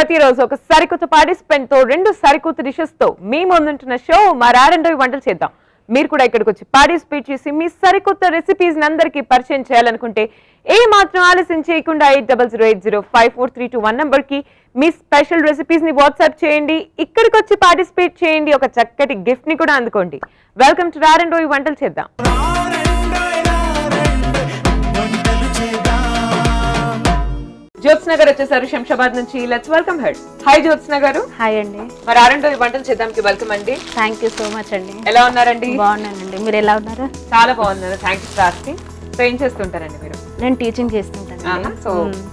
ప్రతిరోజు ఒక సరికొత్త పార్టిసిపెంట్ తో 2 సరికొత్త డిషెస్ తో మీ ముందుంటున్న షో మా రారండోవి వంటలు చేద్దాం. మీరు కూడా ఇక్కడికి వచ్చి పార్టిసిపేట్ చేసి మీ సరికొత్త రెసిపీస్ అందరికీ పరిచయం చేయాలనుకుంటే ఏ మాత్రం ఆలస్యం చేయకుండా 8008054321 నంబర్ కి మీ స్పెషల్ రెసిపీస్ ని వాట్సాప్ చేయండి. ఇక్కడికి వచ్చి పార్టిసిపేట్ చేయండి. ఒక చక్కటి గిఫ్ట్ ని కూడా అందుకోండి. వెల్కమ్ టు రారండోవి వంటలు చేద్దాం. జ్యోత్స్న గారు వచ్చేసారు శంషాబాద్ నుంచి. Let's welcome her. Hi Jyotsna గారు. హాయ్ అండి. మరి రారండోవి వంటలు చేద్దాంకి వెల్కమ్ అండి. థ్యాంక్ యూ సో మచ్ అండి. ఎలా ఉన్నారండి? బాగున్నానండి. మీరు ఎలా ఉన్నారు? చాలా బాగున్నారు. Thank you for asking. So ఏం చేస్తుంటారండి మీరు? నేను టీచింగ్ చేస్తుంటాను. సో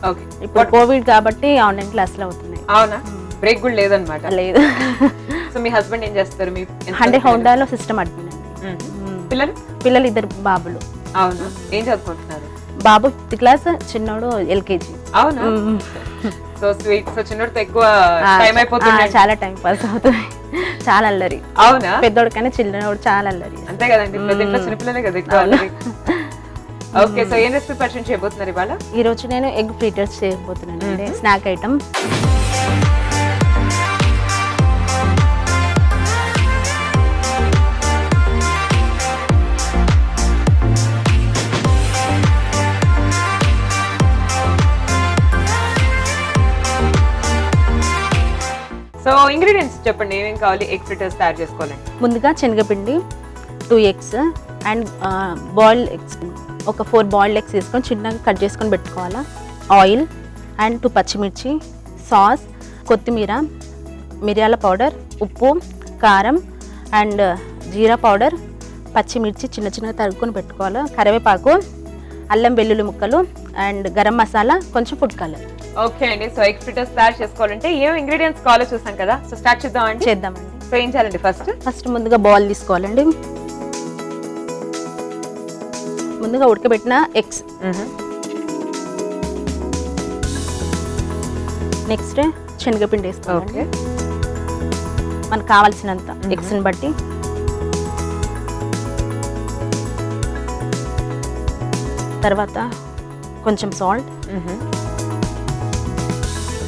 ఓకే, ఇప్పుడు కోవిడ్ కాబట్టి ఆన్లైన్ క్లాసులు అవుతున్నాయి. అవునా? బ్రేక్ కూడా లేదన్నమాట. లేదు. సో మీ హస్బెండ్ ఏం చేస్తారు? మీ అంటే హోండాలో సిస్టమ్ అడ్మిన్ అండి. పిల్లలు 2 బాబులు. అవునా? ఏం చదువుకుంటున్నారు? బాబు 5th క్లాస్, చిన్నోడు LKG. అవునా? So sweet. సో చిన్నోడితో ఎక్కువ టైం అయిపోతుంది. చాలా టైం పాస్ అవుతుంది. చాలా అల్లరి. అవునా? పెద్దోడు కానీ చిన్నోడు చాలా అల్లరి. అంతే కదండి, ప్రతి ఇంట్లో చిన్నపిల్లలే కదా ఎక్కువ అల్లరి. ఓకే, సో ఏం రెసిపీ పరిచయం చేయబోతున్నారు ఇవాళ? ఈ రోజు నేను ఎగ్ ఫ్రీటర్స్ చేయబోతున్నాను అండి. Snack item. సో ఇంగ్రీడియంట్స్ చెప్పండి, ఏమేం కావాలి ఎగ్ ఫ్రిటర్స్ తయారు చేసుకోవాలండి? ముందుగా శనగపిండి 2 eggs అండ్ బాయిల్డ్ ఎగ్స్ ఒక 4 బాయిల్డ్ ఎగ్స్ తీసుకొని చిన్నగా కట్ చేసుకొని పెట్టుకోవాలా. ఆయిల్ అండ్ 2 పచ్చిమిర్చి, సాస్, కొత్తిమీర, మిరియాల పౌడర్, ఉప్పు, కారం అండ్ జీరా పౌడర్, పచ్చిమిర్చి చిన్న చిన్నగా తరుగుకొని పెట్టుకోవాలి, కరివేపాకు, అల్లం వెల్లుల్లి ముక్కలు అండ్ గరం మసాలా, కొంచెం ఫుడ్ కలర్. ఓకే అండి. సో ఎగ్ ఫ్రిటర్స్ తయారు చేసుకోవాలంటే ఏం ఇంగ్రీడియంట్స్ కావాలో చూసాం కదా. సో స్టార్ట్ చేద్దామండి. చేద్దామండి. సో ఏం చేయాలండి? ఫస్ట్ ముందుగా బౌల్ తీసుకోవాలండి. ముందుగా ఉడకబెట్టిన ఎగ్స్, నెక్స్ట్ శనగపిండి వేసుకోవాలి మనకు కావాల్సినంత ఎగ్స్ని బట్టి. తర్వాత కొంచెం సాల్ట్,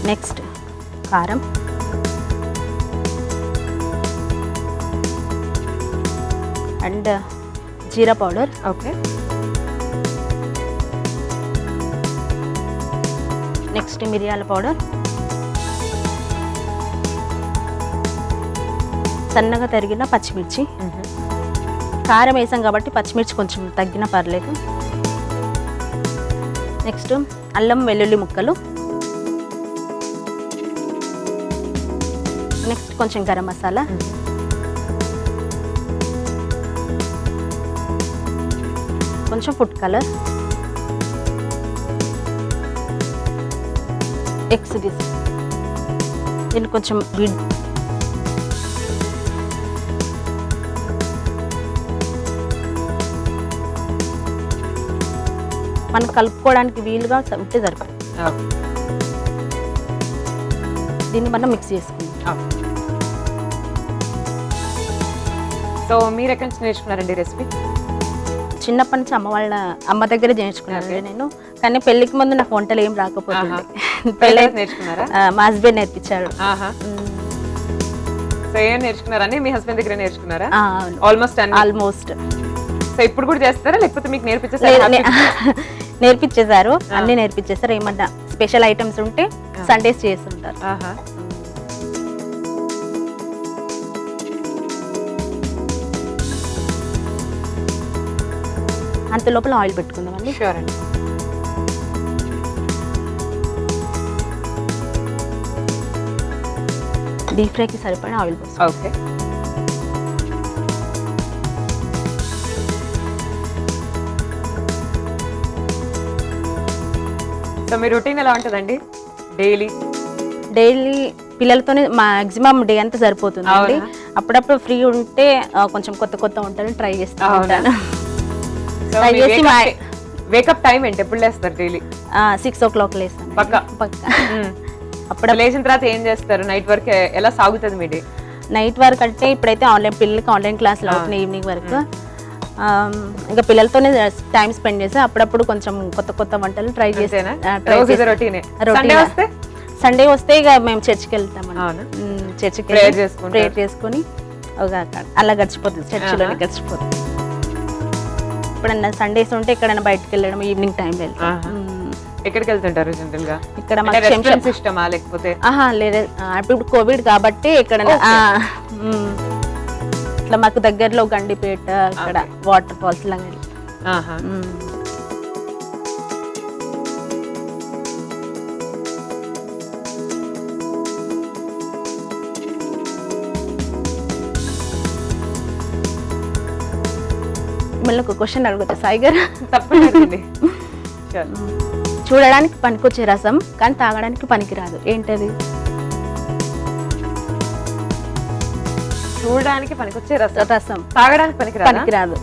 నెక్స్ట్ కారం, and jeera powder, okay, next మిరియాల పౌడర్, సన్నగా తరిగిన పచ్చిమిర్చి. కారం వేసాం కాబట్టి పచ్చిమిర్చి కొంచెం తగ్గినా పర్లేదు. నెక్స్ట్ అల్లం వెల్లుల్లి ముక్కలు, నెక్స్ట్ కొంచెం గరం మసాలా, కొంచెం ఫుడ్ కలర్, ఎగ్స్ తీసి దీన్ని కొంచెం మనం కలుపుకోవడానికి వీలుగా ఉంటే సరిపోతుంది. దీన్ని మనం మిక్స్ చేసుకుందాం. సో మీరు ఎక్కడి నుంచి నేర్చుకున్నారండి రెసిపీ? చిన్నప్పటి నుంచి అమ్మ దగ్గర నేర్చుకున్నాను నేను. కానీ పెళ్లికి ముందు నాకు వంటలు ఏం రాకపోతుంది. నేర్చుకున్నారా? మా హస్బెండ్ నేర్పించాడు. సో ఏం నేర్చుకున్నారని మీ హస్బెండ్ దగ్గర నేర్చుకున్నారా? ఆల్మోస్ట్. సో ఇప్పుడు కూడా చేస్తారా లేకపోతే మీకు నేర్పించేసారు? నేర్పించేశారు, అన్ని నేర్పించేస్తారు. ఏమన్నా స్పెషల్ ఐటమ్స్ ఉంటే సండేస్ చేస్తుంటారు. అంత లోపల ఆయిల్ పెట్టుకుందామండి. షూర్ అండి. డీప్ ఫ్రైకి సరిపడా ఆయిల్ పోస్తాం. ఓకే. సో మీ రొటీన్ ఎలా ఉంటుందండి? డైలీ పిల్లలతోనే మాక్సిమం డే అంతా సరిపోతుంది. అప్పుడప్పుడు ఫ్రీ ఉంటే కొంచెం కొత్త వంటలు ట్రై చేస్తూ ఉంటాను. వేకప్ టైం ఏంటి? ఎప్పుడు లేస్తారు? డైలీ 6 o'clock లేస్తాను. పక్కా. అప్పుడు లేచిన తర్వాత ఏం చేస్తారు? నైట్ వర్క్ ఎలా సాగుతుంది మీ డే? నైట్ వర్క్ అంటే ఇప్పుడైతే పిల్లలకి ఆన్లైన్ క్లాసులు అవుతున్నాయి ఈవినింగ్ వరకు. ఇంకా పిల్లలతోనే టైం స్పెండ్ చేసి అప్పుడప్పుడు కొంచెం కొత్త వంటలు ట్రై చేసేనా. సండే వస్తే ఇక మేము చర్చికి వెళ్తామండి. అవునా? చర్చికి Prayer చేసుకుంటారు. ప్రేయర్ చేసుకొని అలా గడిచిపోతుంది, చర్చిలోనే గడిచిపోతుంది. ఎప్పుడన్నా సండేస్ ఉంటే ఎక్కడైనా బయటకు వెళ్ళడం, ఈవినింగ్ టైం వెళ్తాం. ఎక్కడికి వెళ్తుంటారు జనరల్ గా? ఇక్కడ అంటే రెస్టారెంట్స్ ఇష్టమా లేకపోతే? లేదు, ఇప్పుడు కోవిడ్ కాబట్టి ఎక్కడైనా ఇట్లా మాకు దగ్గరలో గండిపేట, ఇక్కడ వాటర్ ఫాల్స్ లాగా. ఆహా. మిమ్మల్ని ఒక క్వశ్చన్ అడగొచ్చా సాయి గారు? తప్పకుండా. చూడడానికి పనికొచ్చే రసం కానీ తాగడానికి పనికిరాదు, ఏంటది? చూడడానికి పనికొచ్చే రసం, రసం తాగడానికి పనికిరాదు.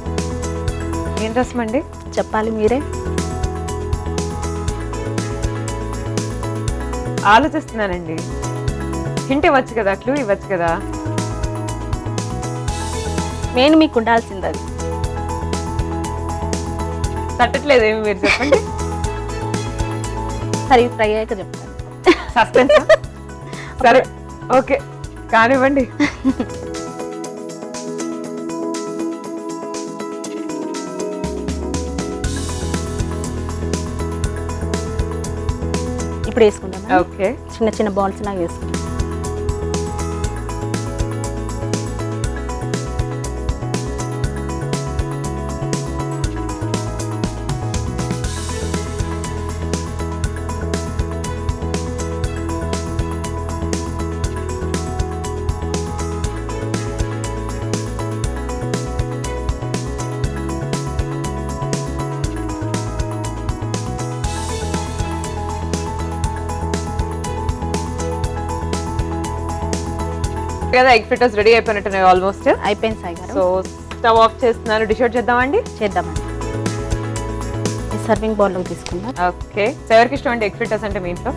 ఏం రసం అండి? చెప్పాలి మీరే. ఆలోచిస్తున్నానండి. హింట్ ఇవ్వచ్చు కదా, క్లూ ఇవ్వచ్చు కదా. మెయిన్ మీకు ఉండాల్సింది అది. తట్టట్లేదు ఏమి, మీరు చెప్పండి. సరే ఫ్రై అయ్యాక చెప్తాను. సస్పెన్స్. సరే ఓకే, కానివ్వండి. ఇప్పుడు వేసుకుంటాం. ఓకే, చిన్న చిన్న బాల్స్ లాగా వేసుకుంటాం. కదా ఎగ్ ఫ్రిటర్స్ రెడీ అయిపోయినట్టున్నాయి ఆల్మోస్ట్. అయిపోయింది సాయి గారు. సో స్టవ్ ఆఫ్ చేస్తున్నాను. డిష్ అవుట్ చేద్దామండి. చేద్దామండి. సర్వింగ్ బౌల్లో తీసుకుందాం. ఓకే, ఎవరికి ఇష్టం అండి ఎగ్ ఫ్రిటర్స్ అంటే మీ ఇంట్లో?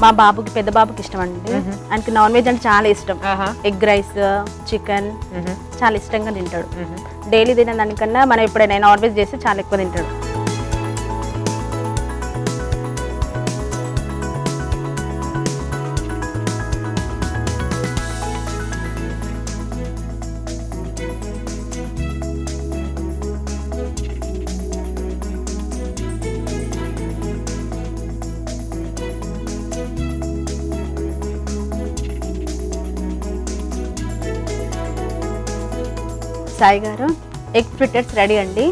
మా బాబుకి, పెద్ద బాబుకి ఇష్టం అండి. ఆయనకి నాన్ వెజ్ అంటే చాలా ఇష్టం. ఎగ్ రైస్, చికెన్ చాలా ఇష్టంగా తింటాడు. డైలీ తినే దానికన్నా మనం ఎప్పుడైనా నాన్ వెజ్ చేస్తే చాలా ఎక్కువ తింటాడు. సాయి గారు, ఎగ్ ఫ్రిటర్స్ రెడీ అండి.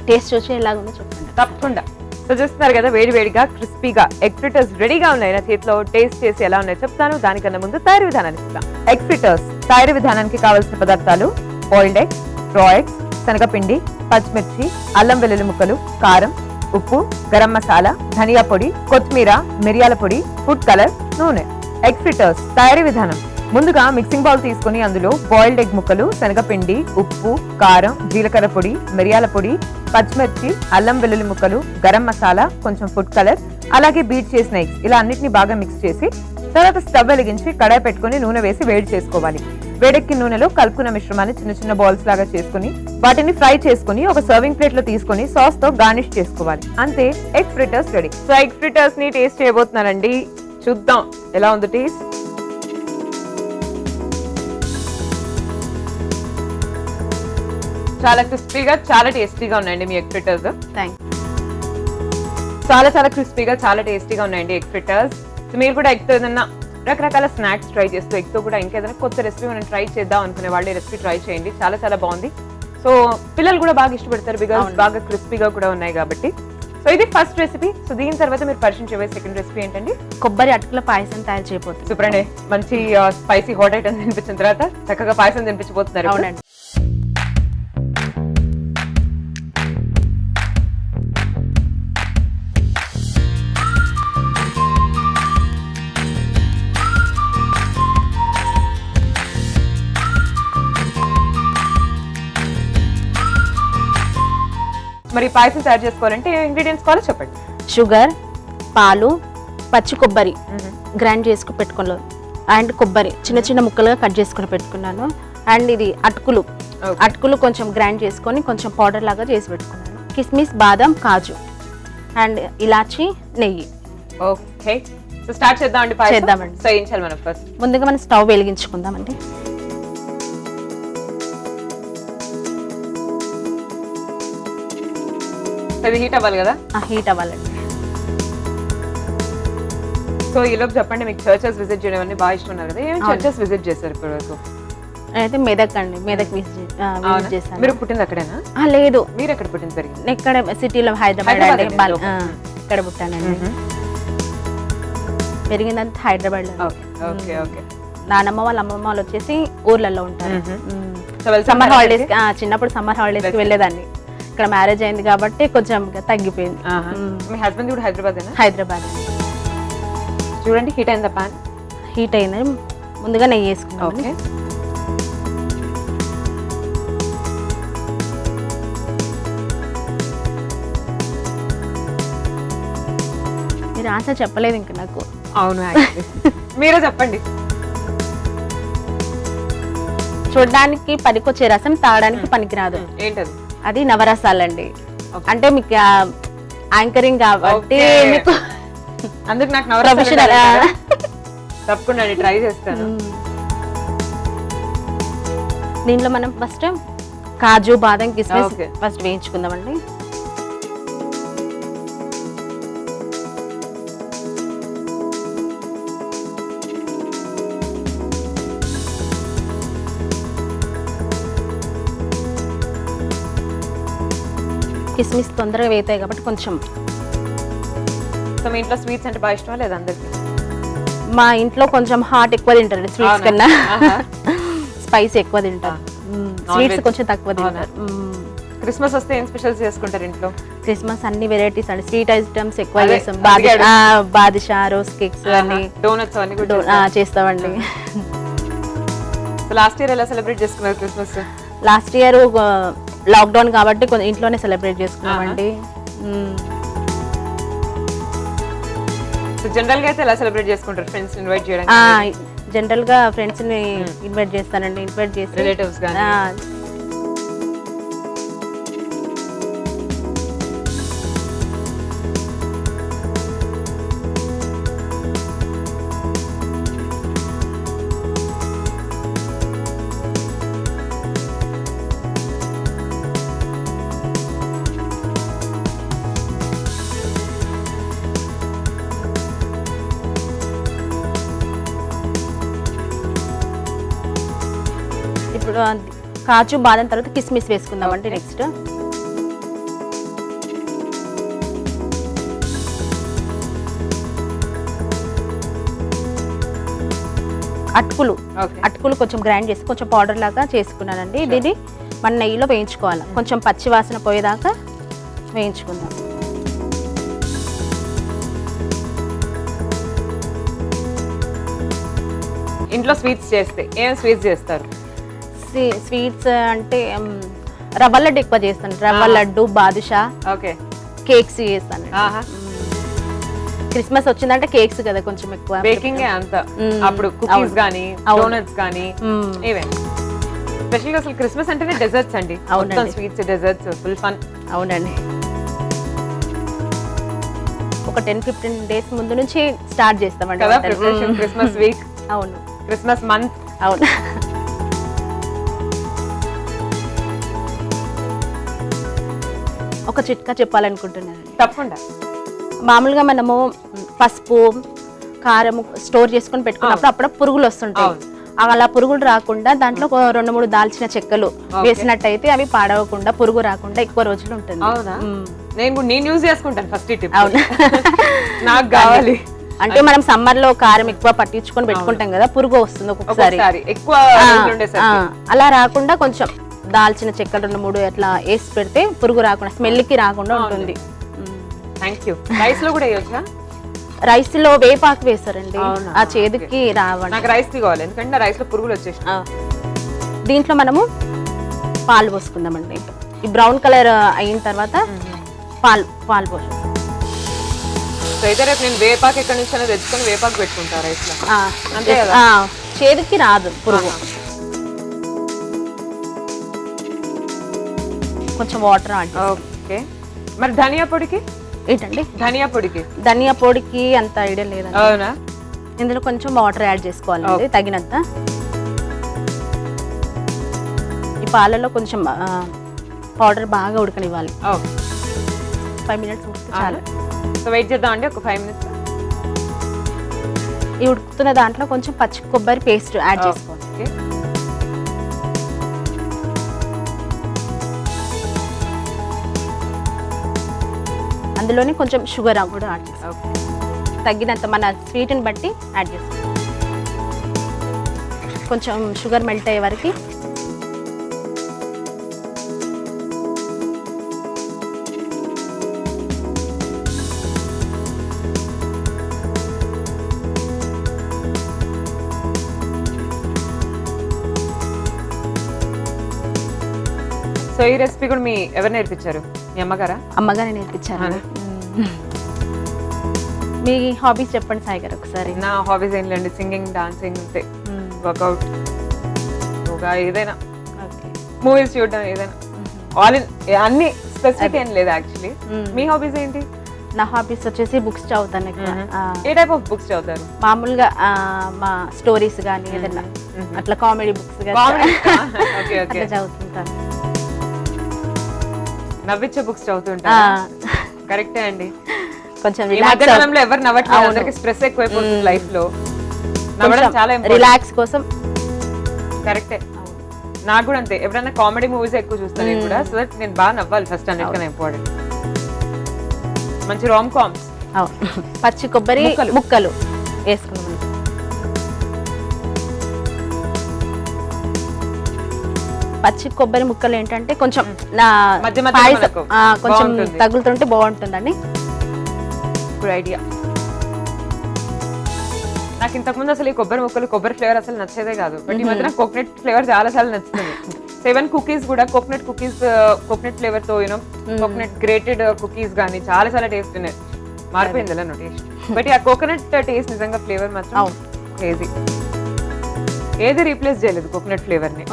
టేస్ట్ చూసి ఎలాగుందో చెప్పండి. తప్పకుండా. సో చూస్తున్నారు కదా, వేడి వేడిగా క్రిస్పీగా ఎగ్ ఫ్రిటర్స్ రెడీగా ఉన్నాయి నా చేతిలో. టేస్ట్ చేసి ఎలా ఉన్నాయో చెప్తాను. దానికన్నా ముందు తయారీ విధానాన్ని చూద్దాం. ఎగ్ ఫ్రిటర్స్ తయారీ విధానానికి కావాల్సిన పదార్థాలు: బాయిల్డ్ ఎగ్స్, రా ఎగ్స్, శనగపిండి, పచ్చిమిర్చి, అల్లం వెల్లుల్లి ముక్కలు, కారం, ఉప్పు, గరం మసాలా, ధనియా పొడి, కొత్తిమీర, మిరియాల పొడి, ఫుడ్ కలర్, నూనె. ఎగ్ ఫ్రిటర్స్ తయారీ విధానం: ముందుగా మిక్సింగ్ బౌల్ తీసుకుని అందులో బాయిల్డ్ ఎగ్ ముక్కలు, శనగపిండి, ఉప్పు, కారం, జీలకర్ర పొడి, మిరియాల పొడి, పచ్చిమిర్చి, అల్లం వెల్లుల్లి ముక్కలు, గరం మసాలా, కొంచెం ఫుడ్ కలర్, అలాగే బీట్ చేసిన ఎగ్స్ ఇలా అన్నిటిని బాగా మిక్స్ చేసి తర్వాత స్టవ్ వెలిగించి కడాయి పెట్టుకుని నూనె వేసి వేడి చేసుకోవాలి. వేడెక్కిన నూనెలో కలుపుకున్న మిశ్రమాన్ని చిన్న చిన్న బాల్స్ లాగా చేసుకుని వాటిని ఫ్రై చేసుకుని ఒక సర్వింగ్ ప్లేట్ లో తీసుకుని సాస్ తో గార్నిష్ చేసుకోవాలి. అంతే, egg fritters ready. So egg fritters ని టేస్ట్ చేయబోతున్నానండి. చూద్దాం ఎలా ఉంది టేస్ట్. చాలా క్రిస్పీగా, చాలా టేస్టీగా ఉన్నాయండి మీ ఎగ్ ఫ్రిటర్స్. చాలా క్రిస్పీగా, చాలా టేస్టీగా ఉన్నాయండి ఎగ్ ఫ్రిటర్స్. సో మీరు కూడా ఎగ్ తో ఏదన్నా రకరకాల స్నాక్స్ ట్రై చేస్తూ ఎగ్ తో కూడా ఇంకేదైనా కొత్త రెసిపీ మనం ట్రై చేద్దాం అనుకునే వాళ్ళు ఈ రెసిపీ ట్రై చేయండి. చాలా బాగుంది. సో పిల్లలు కూడా బాగా ఇష్టపడతారు, బికాస్ బాగా క్రిస్పీగా కూడా ఉన్నాయి కాబట్టి. సో ఇది ఫస్ట్ రెసిపీ. సో దీని తర్వాత మీరు పరిచయం చేయబోయే సెకండ్ రెసిపీ ఏంటండి? కొబ్బరి అటుకుల పాయసం తయారు చేయబోతుంది. సూపర్ అండి. మంచి స్పైసీ హాట్ ఐటమ్ తినిపించిన తర్వాత చక్కగా పాయసం తినిపించబోతున్నారు. అవునండి. మరి పాయసం తయారు చేసుకోవాలంటే ఏ ఇంగ్రీడియంట్స్ కావాలో చెప్పండి. షుగర్, పాలు, పచ్చి కొబ్బరి గ్రైండ్ చేసుకుని పెట్టుకున్నాను, అండ్ కొబ్బరి చిన్న చిన్న ముక్కలుగా కట్ చేసుకుని పెట్టుకున్నాను, అండ్ ఇది అటుకులు కొంచెం గ్రైండ్ చేసుకొని కొంచెం పౌడర్ లాగా చేసి పెట్టుకున్నాను, కిస్మిస్, బాదం, కాజు, అండ్ ఇలాచి, నెయ్యి. ఓకే, సో సో స్టార్ట్ చేద్దామండి పాయసం. చేద్దామండి. సో ఏం చేయాలి మనం ఫస్ట్? ముందుగా మనం స్టవ్ వెలిగించుకుందామండి. అది హీట్ అవ్వాలి కదా? హీట్ అవ్వాలండి. సో ఈలోపు చెప్పండి, మీకు చర్చెస్ విజిట్ చేయడం అన్ని బాగా ఇష్టం ఉన్నారు కదా, ఏమేమి చర్చెస్ విజిట్ చేశారు ఇప్పటి వరకు? అయితే మెదక్ అండి, మెదక్ విజిట్ చేశాను. మీరు పుట్టింది అక్కడేనా? లేదు, మీరు ఎక్కడ పుట్టింది పెరిగింది? ఇక్కడ సిటీలో హైదరాబాద్ అండి. ఇక్కడ పుట్టానండి. పెరిగిందంతా హైదరాబాద్ లో. Okay okay. నానమ్మ వాళ్ళ అమ్మమ్మ వాళ్ళు వచ్చేసి ఊర్లలో ఉంటారు. సమ్మర్ సమ్మర్ హాలిడేస్ చిన్నప్పుడు సమ్మర్ హాలిడేస్ కి వెళ్ళేదాన్ని. ఇక్కడ మ్యారేజ్ అయింది కాబట్టి కొంచెం తగ్గిపోయింది. మీ హస్బెండ్ కూడా హైదరాబాద్? హైదరాబాద్. చూడండి, హీట్ అయిందా పాన్? హీట్ అయింది. ముందుగా నెయ్యి వేసుకున్నాం. మీరు ఆన్సర్ చెప్పలేదు ఇంకా నాకు. అవును, మీరే చెప్పండి. చూడడానికి పనికొచ్చే రసం, తాగడానికి పనికిరాదు. ఏంటది? అది నవరసాలండి. అంటే మీకు యాంకరింగ్ కాబట్టి మీకు అందుకు నాకు ప్రొఫెషనల్. తప్పకుండా ట్రై చేస్తాను. దీంట్లో మనం ఫస్ట్ కాజు, బాదం, కిస్మిస్ ఫస్ట్ వేయించుకుందామండి. కిస్మిస్ తొందరగా వేతాయి కాబట్టి కొంచెం. సో మీ ఇంట్లో స్వీట్స్ అంటే బాగా ఇష్టమా లేదా అందరికి? మా ఇంట్లో కొంచెం హాట్ ఎక్కువ తింటారు స్వీట్స్ కన్నా. స్పైస్ ఎక్కువ తింటారు, స్వీట్స్ కొంచెం తక్కువ తింటారు. క్రిస్మస్ వస్తే ఏం స్పెషల్స్ చేసుకుంటారు ఇంట్లో? క్రిస్మస్ అన్ని వెరైటీస్ అండి, స్వీట్ ఐటమ్స్ ఎక్కువ చేస్తాం. బాదుషా, రోజ్ కేక్స్ అన్ని, డోనట్స్ అన్ని చేస్తామండి. లాస్ట్ ఇయర్ ఎలా సెలబ్రేట్ చేసుకున్నారు క్రిస్మస్? లాస్ట్ ఇయర్ లాక్డౌన్ కాబట్టి కొంచెం ఇంట్లోనే సెలబ్రేట్ చేసుకున్నామండి. జనరల్ గా అయితే ఎలా సెలబ్రేట్ చేసుకుంటారు? ఫ్రెండ్స్ ఇన్వైట్ చేయడానికి? జనరల్ గా ఫ్రెండ్స్ ని ఇన్వైట్ చేస్తానండి. ఇన్వైట్ చేసి రిలేటివ్స్ గాని. ఇప్పుడు కాజు, బాదం తర్వాత కిస్మిస్ వేసుకుందామండి. నెక్స్ట్ అటుకులు కొంచెం గ్రైండ్ చేసి కొంచెం పౌడర్ లాగా చేసుకున్నానండి. దీన్ని మన నెయ్యిలో వేయించుకోవాలి. కొంచెం పచ్చి వాసన పోయేదాకా వేయించుకుందాం. ఇంట్లో స్వీట్స్ చేస్తే ఏం స్వీట్స్ చేస్తారు? స్వీట్స్ అంటే రవ్వ లడ్డు ఎక్కువ చేస్తాను. రవ్వ లడ్డు, బాదుషా, కేక్స్ చేస్తాను. క్రిస్మస్ వచ్చిందంటే కేక్స్ కదా కొంచెం ఎక్కువ. బేకింగ్ అంత అప్పుడు కుకీస్ గానీ, డోనట్స్ గానీ, ఈవెన్ స్పెషల్ గా అసలు క్రిస్మస్ అంటేనే డెజర్ట్స్ అండి. మొత్తం స్వీట్స్, డెజర్ట్స్, ఫుల్ ఫన్. అవునండి. ఒక 10-15 డేస్ ముందు నుంచి స్టార్ట్ చేస్తామండి కదా ప్రిపరేషన్. Christmas week. అవును. Christmas month. అవును. ఒక చిట్కా చెప్పాలనుకుంటున్నాను. తప్పకుండా. మామూలుగా మనము పసుపు, కారం స్టోర్ చేసుకొని పెట్టుకున్నప్పుడు అప్పుడు పురుగులు వస్తుంటాయి. అలా పురుగులు రాకుండా దాంట్లో 2-3 దాల్చిన చెక్కలు వేసినట్టయితే అవి పాడవకుండా, పురుగు రాకుండా ఎక్కువ రోజులు ఉంటుంది. నేను యూజ్ చేసుకుంటాను ఫస్ట్ టిప్. అవును, నాకు కావాలి. అంటే మనం సమ్మర్ లో కారం ఎక్కువ పట్టించుకొని పెట్టుకుంటాం కదా, పురుగు వస్తుంది ఒక్కొక్కసారి ఎక్కువ. అలా రాకుండా కొంచెం దాల్చిన చెక్కలు 2-3 అట్లా వేసి పెడితే పురుగు రాకుండా, స్మెల్ కి రాకుండా ఉంటుంది. రైస్ లో కూడా వేయొచ్చా? రైస్ లో వేపాకు వేస్తారండి, ఆ చేదుకి రావండి. నాకు రైస్ కావాలి, ఎందుకంటే రైస్ లో పురుగులు వచ్చేసి. దీంట్లో మనము పాలు పోసుకుందామండి. ఈ బ్రౌన్ కలర్ అయిన తర్వాత పాలు పోసు. అయితే రేపు నేను వేపాకు ఎక్కడి నుంచి తెచ్చుకొని వేపాకు పెట్టుకుంటా రైస్ లో. అంతే కదా, చేదుకి రాదు పురుగు. కొంచెం వాటర్ అంటే. ఓకే. మరి ధనియా పొడికి? ఏంటండి ధనియా పొడికి ధనియా పొడికి అంత ఐడియా లేదండి. అవునా? ఇందులో కొంచెం వాటర్ యాడ్ చేసుకోవాలండి తగినంత. ఈ పాలలో కొంచెం పౌడర్ బాగా ఉడకనివ్వాలి. 5 minutes ఉడికితే చాలు. సో వెయిట్ చేద్దాం అండి ఒక 5 minutes. ఈ ఉడుకుతున్న దాంట్లో కొంచెం పచ్చి కొబ్బరి పేస్ట్ యాడ్ చేసుకోవాలి. ఓకే. అందులోనే కొంచెం షుగర్ కూడా యాడ్ చేసుకోవాలి. తగినంత మన స్వీట్ని బట్టి యాడ్ చేసుకోవాలి. కొంచెం షుగర్ మెల్ట్ అయ్యే వరకు సో ఈ రెసిపీ కూడా మీ ఎవరు నేర్పించారు? మీ అమ్మగారా? అమ్మగానే నేర్పించారు. మీ హాబీస్ చెప్పండి సాయి గారు ఒకసారి. నా హాబీస్ ఏం లేండి, సింగింగ్, డాన్సింగ్, అంతే. వర్కౌట్, యోగా, ఏదైనా, మూవీస్ చూడడం, ఏదైనా ఆల్ ఇన్, అన్ని స్పెసిఫిక్ ఏం లేదు యాక్చువల్లీ. మీ హాబీస్ ఏంటి? నా హాబీస్ వచ్చేసి బుక్స్ చదువుతాను ఎక్కువ. ఏ టైప్ ఆఫ్ బుక్స్ చదువుతారు? మామూలుగా మా స్టోరీస్ కానీ ఏదైనా అట్లా కామెడీ బుక్స్ కానీ చదువుతుంటాను. నవ్విచ్చే బుక్స్ చదువుతుంటారు. కరెక్టే అండి. కొంచెం ఈ మధ్య కాలంలో ఎవరు నవ్వట్లేదు, అందరికి స్ట్రెస్ ఎక్కువైపోతుంది లైఫ్ లో. నవ్వడం చాలా రిలాక్స్ కోసం. కరెక్టే. నాకు కూడా అంతే, ఎవరైనా కామెడీ మూవీస్ ఎక్కువ చూస్తాను నేను కూడా, సో దట్ నేను బాగా నవ్వాలి ఫస్ట్, అన్నిటికన్నా ఇంపార్టెంట్. మంచి రామ్ కామ్స్. పచ్చి కొబ్బరి ముక్కలు వేసుకున్నాం. పచ్చి కొబ్బరి ముక్కలు ఏంటంటే కొంచెం నా కొంచెం తగులుతుంటే బాగుంటుందండి. Good idea. నాకు ఇంతకుముందు అసలు ఈ కొబ్బరి ముక్కలు, కొబ్బరి ఫ్లేవర్ అసలు నచ్చేదే కాదు. బట్ ఈ మధ్య కోకోనట్ ఫ్లేవర్ చాలా చాలా నచ్చుతుంది. 7 కుకీస్ కూడా కోకోనట్ కుకీస్, కోకోనట్ ఫ్లేవర్ తో యూనో కోకోనట్ గ్రేటెడ్ కుకీస్ కానీ చాలా చాలా టేస్ట్ ఉన్నాయి. మారిపోయింది అలా టేస్ట్. బట్ ఆ కోకోనట్ టేస్ట్ నిజంగా ఫ్లేవర్ మాత్రం క్రేజీ. ఏది రీప్లేస్ చేయలేదు కోకోనట్ ఫ్లేవర్ ని.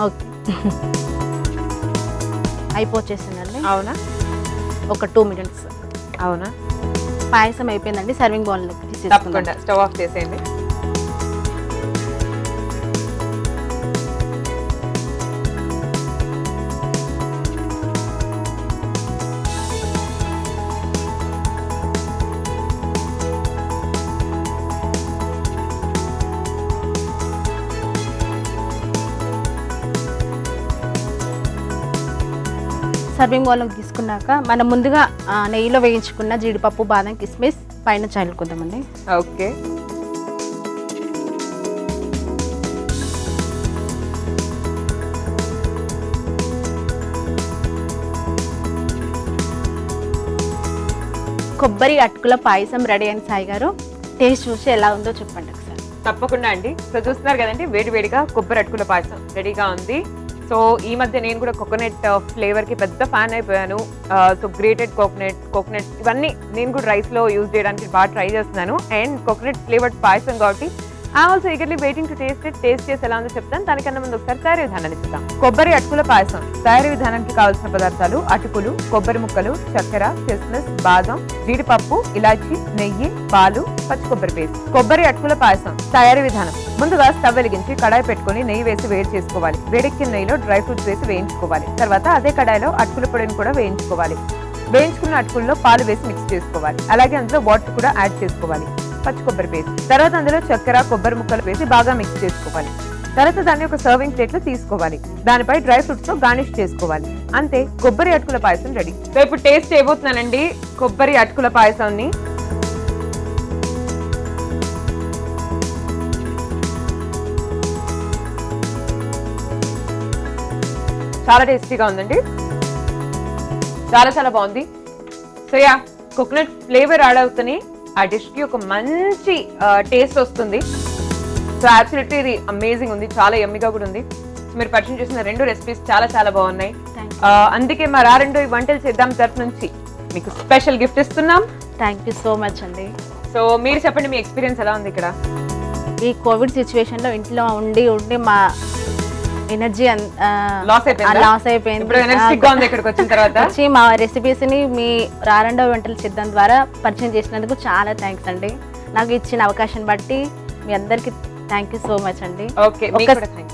అయిపోచేసిందండి. అవునా? ఒక 2 minutes. అవునా? పాయసం అయిపోయిందండి. సర్వింగ్ బౌల్ తప్పకుండా స్టవ్ ఆఫ్ చేసేయండి. సర్వింగ్ బౌల్లోకి తీసుకున్నాక మనం ముందుగా నెయ్యిలో వేయించుకున్న జీడిపప్పు, బాదం, కిస్మిస్ పైన చల్లుకుందామండి. ఓకే. కొబ్బరి అటుకుల పాయసం రెడీ అయింది. సాయి గారు టేస్ట్ చూసి ఎలా ఉందో చెప్పండి ఒకసారి. తప్పకుండా అండి. సో చూస్తున్నారు కదండి, వేడి వేడిగా కొబ్బరి అటుకుల పాయసం రెడీగా ఉంది. సో ఈ మధ్య నేను కూడా కోకోనట్ ఫ్లేవర్ కి పెద్ద ఫ్యాన్ అయిపోయాను. సో గ్రేటెడ్ కోకోనట్ ఇవన్నీ నేను కూడా రైస్ లో యూజ్ చేయడానికి బాగా ట్రై చేస్తున్నాను. అండ్ కోకోనట్ ఫ్లేవర్డ్ పాయసం కాబట్టి I also eagerly waiting to taste it. Taste చేసి ఎలా ఉందో చెప్తాను. దానికన్నా ముందు ఒకసారి తయారీ విధానాన్ని చూద్దాం. కొబ్బరి అటుకుల పాయసం తయారీ విధానానికి కావాల్సిన పదార్థాలు: అటుకులు, కొబ్బరి ముక్కలు, చక్కెర, కిస్మిస్, బాదం, జీడిపప్పు, ఇలాచి, నెయ్యి, పాలు, పచ్చి కొబ్బరి పేస్ట్. కొబ్బరి అటుకుల పాయసం తయారీ విధానం: ముందుగా స్టవ్ వెలిగించి కడాయి పెట్టుకుని నెయ్యి వేసి వేడి చేసుకోవాలి. వేడెక్కిన నెయ్యిలో డ్రై ఫ్రూట్స్ వేసి వేయించుకోవాలి. తర్వాత అదే కడాయిలో అటుకుల పొడిని కూడా వేయించుకోవాలి. వేయించుకున్న అటుకుల్లో పాలు వేసి మిక్స్ చేసుకోవాలి. అలాగే అందులో వాటర్ కూడా యాడ్ చేసుకోవాలి. పచ్చి కొబ్బరి పేస్ట్. తర్వాత అందులో చక్కెర, కొబ్బరి ముక్కలు వేసి బాగా మిక్స్ చేసుకోవాలి. తర్వాత దాన్ని ఒక సర్వింగ్ ప్లేట్ లో తీసుకోవాలి. దానిపై డ్రై ఫ్రూట్స్ తో గార్నిష్ చేసుకోవాలి. అంతే, కొబ్బరి అటుకుల పాయసం రెడీ. సో ఇప్పుడు టేస్ట్ చేయబోతున్నానండి కొబ్బరి అటుకుల పాయసాన్ని. చాలా టేస్టీగా ఉందండి, చాలా చాలా బాగుంది. So yeah, coconut flavour add అవుతుంది, ఆ డిష్ కి ఒక మంచి టేస్ట్ వస్తుంది. సో అబ్సల్యూట్లీ ఇది అమేజింగ్ ఉంది, చాలా యమ్మీగా కూడా ఉంది. సో మీరు పరిచయం చేసిన 2 రెసిపీస్ చాలా చాలా బాగున్నాయి. అందుకే మా రారెండో ఈ వంటలు చేద్దాం తరఫు నుంచి మీకు స్పెషల్ గిఫ్ట్ ఇస్తున్నాం. థ్యాంక్ యూ సో మచ్ అండి. సో మీరు చెప్పండి, మీ ఎక్స్పీరియన్స్ ఎలా ఉంది ఇక్కడ? ఈ కోవిడ్ సిచ్యువేషన్లో ఇంట్లో ఉండి మా ఎనర్జీ లాస్ అయిపోయింది. లాస్ అయిపోయింది. ఇప్పుడు ఎనర్జెటిక్ గా ఉంది ఇక్కడికి వచ్చిన తర్వాత. వచ్చి మా రెసిపీస్ ని మీ రారండో వంటలు సిద్ధం ద్వారా పరిచయం చేసినందుకు చాలా థ్యాంక్స్ అండి. నాకు ఇచ్చిన అవకాశం బట్టి మీ అందరికి థ్యాంక్ యూ సో మచ్ అండి.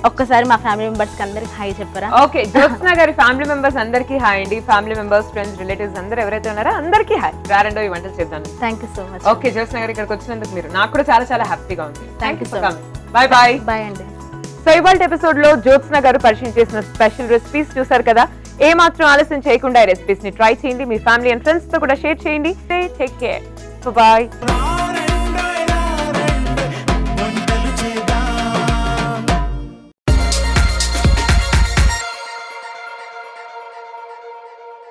ఒక్కసారి మా ఫ్యామిలీ మెంబర్స్ కి అందరికి హాయ్ చెప్పరా? ఓకే, జ్యోత్స్న గారి ఫ్యామిలీ మెంబర్స్ అందరికి హాయ్ అండి. ఫ్యామిలీ మెంబర్స్, ఫ్రెండ్స్, రిలేటివ్స్ అందరూ ఎవరైతే ఉన్నారో అందరికి హాయ్. రారండో ఈ వంటలు చేద్దాం. Thank you so much. Okay, Jyotsna గారు ఇక్కడికి వచ్చినందుకు మీరు నాకు కూడా చాలా చాలా హ్యాపీగా ఉంది. Thank you so much. Bye bye. Bye అండి. సో ఇవాళ ఎపిసోడ్ లో జ్యోత్స్న గారు పరిచయం చేసిన స్పెషల్ రెసిపీస్ చూసారు కదా. ఏ మాత్రం ఆలస్యం చేయకుండా ఈ రెసిపీస్ ని ట్రై చేయండి. మీ ఫ్యామిలీ అండ్ ఫ్రెండ్స్ తో కూడా షేర్ చేయండి. Take care. బాయ్.